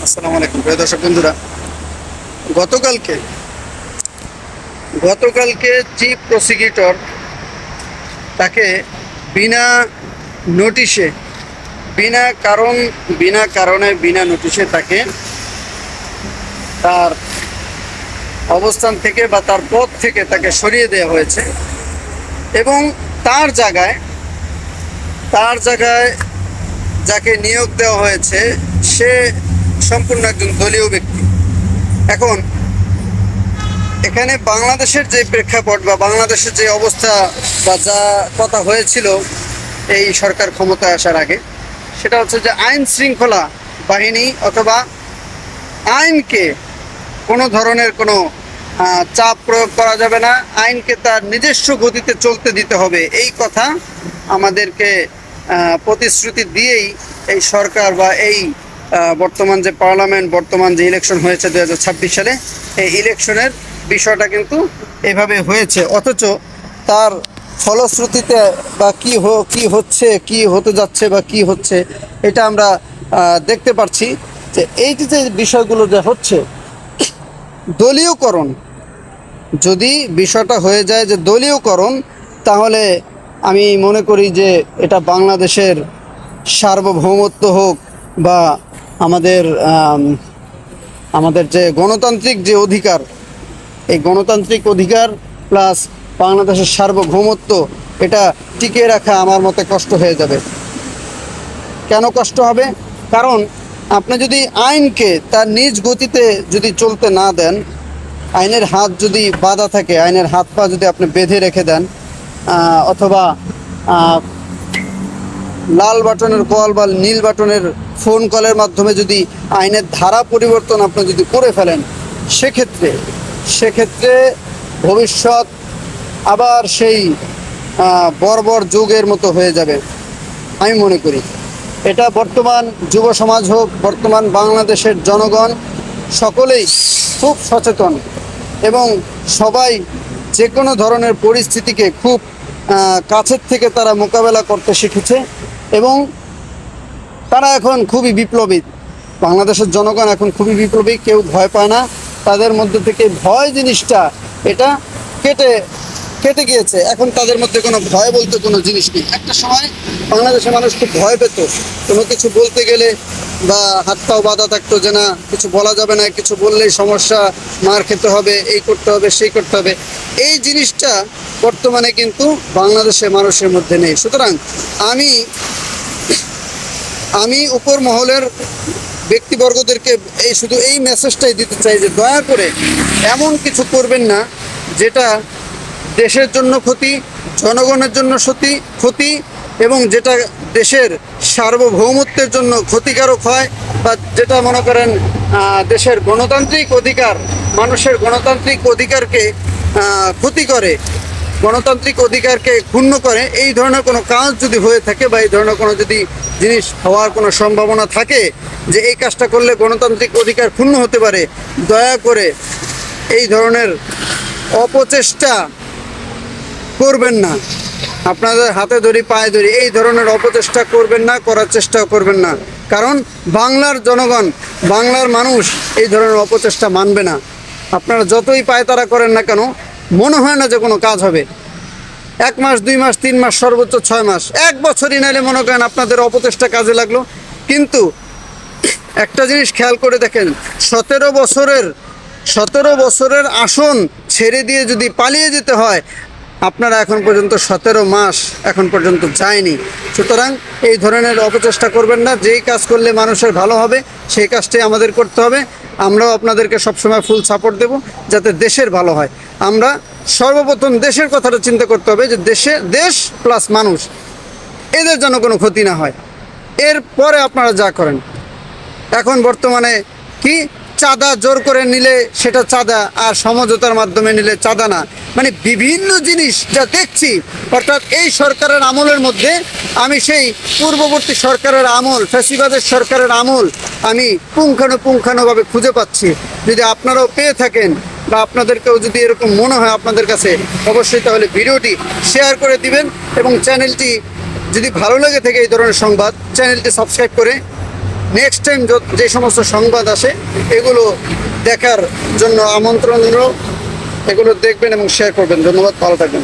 আসসালামু আলাইকুম প্রিয় দর্শক বন্ধুরা। গতকালকে গতকালকে চিফ প্রসিকিউটর তাকে বিনা নোটিশে বিনা নোটিশে তাকে তার অবস্থান থেকে বা তার পদ থেকে তাকে সরিয়ে দেওয়া হয়েছে এবং তার জায়গায় যাকে নিয়োগ দেওয়া হয়েছে সে সম্পূর্ণ একজন দলীয় ব্যক্তি। এখন এখানে বাংলাদেশের যে প্রেক্ষাপট বা বাংলাদেশের যে অবস্থা বা যা কথা হয়েছিল এই সরকার ক্ষমতায় আসার আগে, সেটা হচ্ছে যে আইন শৃঙ্খলা বাহিনী অথবা আইনকে কোনো ধরনের কোনো চাপ প্রয়োগ করা যাবে না, আইনকে তার নিজস্ব গতিতে চলতে দিতে হবে। এই কথা আমাদেরকে প্রতিশ্রুতি দিয়েই এই সরকার বা এই বর্তমান যে পার্লামেন্ট, বর্তমান যে ইলেকশন হয়েছে 2026 সালে, এই ইলেকশনের বিষয়টা কিন্তু এভাবে হয়েছে। অথচ তার ফলশ্রুতিতে বা কি হচ্ছে, কি হতে যাচ্ছে বা কি হচ্ছে, এটা আমরা দেখতে পাচ্ছি যে এই যে বিষয়গুলো যে হচ্ছে, দলীয়করণ, যদি বিষয়টা হয়ে যায় যে দলীয়করণ, তাহলে আমি মনে করি যে এটা বাংলাদেশের সার্বভৌমত্ব হোক বা আমাদের যে গণতান্ত্রিক যে অধিকার, এই গণতান্ত্রিক অধিকার প্লাস বাংলাদেশের সার্বভৌমত্ব, এটা টিকিয়ে রাখা আমার মতে কষ্ট হয়ে যাবে। কেন কষ্ট হবে? কারণ আপনি যদি আইনকে তার নিজ গতিতে যদি চলতে না দেন, আইনের হাত যদি বাঁধা থাকে, আইনের হাত পা যদি আপনি বেঁধে রেখে দেন, অথবা লাল বাটনের কল বা নীল বাটনের ফোন কলের মাধ্যমে যদি আইনের ধারা পরিবর্তন আপনি যদি করে ফেলেন, সেক্ষেত্রে ভবিষ্যৎ আবার সেই বর্বর যুগের মতো হয়ে যাবে আমি মনে করি। এটা বর্তমান যুব সমাজ হোক, বর্তমান বাংলাদেশের জনগণ সকলেই খুব সচেতন এবং সবাই যে কোনো ধরনের পরিস্থিতিকে খুব কাছের থেকে তারা মোকাবেলা করতে শিখেছে এবং তারা এখন খুবই বিপ্লবী। বাংলাদেশের জনগণ এখন খুবই বিপ্লবী, কেউ ভয় পায় না। তাদের মধ্যে থেকে ভয় জিনিসটা এটা কেটে গিয়েছে। এখন তাদের মধ্যে কোনো ভয় বলতে কোনো জিনিস নেই। একটা সময় বাংলাদেশের মানুষ খুব ভয় পেত, কোনো কিছু বলতে গেলে বা হাত পাও বাঁধা থাকতো যে না কিছু বলা যাবে না, কিছু বললেই সমস্যা, মার খেতে হবে, এই করতে হবে, সেই করতে হবে। এই জিনিসটা বর্তমানে কিন্তু বাংলাদেশের মানুষের মধ্যে নেই। সুতরাং আমি উপর মহলের ব্যক্তিবর্গদেরকে শুধু এই মেসেজটাই দিতে চাই যে দয়া করে এমন কিছু করবেন না যেটা দেশের জন্য ক্ষতি, জনগণের জন্য ক্ষতি এবং যেটা দেশের সার্বভৌমত্বের জন্য ক্ষতিকারক হয়, বা যেটা মনে করেন দেশের গণতান্ত্রিক অধিকার, মানুষের গণতান্ত্রিক অধিকারকে ক্ষতি করে, গণতান্ত্রিক অধিকারকে ক্ষুণ্ণ করে। এই ধরনের কোনো কাজ যদি হয়ে থাকে বা এই ধরনের কোনো যদি জিনিস হওয়ার কোনো সম্ভাবনা থাকে যে এই কাজটা করলে গণতান্ত্রিক অধিকার ক্ষুণ্ণ হতে পারে, দয়া করে এই ধরনের অপচেষ্টা করবেন না। আপনাদের হাতে ধরি পায়ে ধরি, এই ধরনের অপচেষ্টা করবেন না, করার চেষ্টাও করবেন না। কারণ বাংলার জনগণ, বাংলার মানুষ এই ধরনের অপচেষ্টা মানবে না। আপনারা যতই পায়তারা করেন না কেন, মনে হয় না যে কোনো কাজ হবে। 1 মাস, 2 মাস, 3 মাস, সর্বোচ্চ 6 মাস, 1 বছরই নাইলে মনে করেন আপনাদের অপচেষ্টা কাজে লাগলো। কিন্তু একটা জিনিস খেয়াল করে দেখেন, 17 বছরের আসন ছেড়ে দিয়ে যদি পালিয়ে যেতে হয়, আপনারা এখন পর্যন্ত 17 মাস এখন পর্যন্ত যায়নি। সুতরাং এই ধরনের অপচেষ্টা করবেন না। যেই কাজ করলে মানুষের ভালো হবে সেই কাজটাই আমাদের করতে হবে। আমরাও আপনাদেরকে সবসময় ফুল সাপোর্ট দেব যাতে দেশের ভালো হয়। আমরা সর্বপ্রথম দেশের কথাটা চিন্তা করতে হবে যে দেশ প্লাস মানুষ, এদের যেন কোনো ক্ষতি না হয়। এরপরে আপনারা যা করেন। এখন বর্তমানে কি চাঁদা জোর করে নিলে সেটা চাঁদা, আর সমঝোতার মাধ্যমে নিলে চাঁদা না, মানে বিভিন্ন জিনিস যা দেখছি। অর্থাৎ এই সরকারের আমলের মধ্যে আমি সেই পূর্ববর্তী সরকারের আমল, ফ্যাসিবাদের সরকারের আমল আমি পুঙ্খানুপুঙ্খানুভাবে খুঁজে পাচ্ছি। যদি আপনারাও পেয়ে থাকেন বা আপনাদেরকেও যদি এরকম মনে হয় আপনাদের কাছে, অবশ্যই তাহলে ভিডিওটি শেয়ার করে দিবেন এবং চ্যানেলটি যদি ভালো লেগে থাকে এই ধরনের সংবাদ, চ্যানেলটি সাবস্ক্রাইব করে নেক্সট টাইম যে সমস্ত সংবাদ আসে এগুলো দেখার জন্য আমন্ত্রণ রইল। এগুলো দেখবেন এবং শেয়ার করবেন। ধন্যবাদ, ভালো থাকবেন।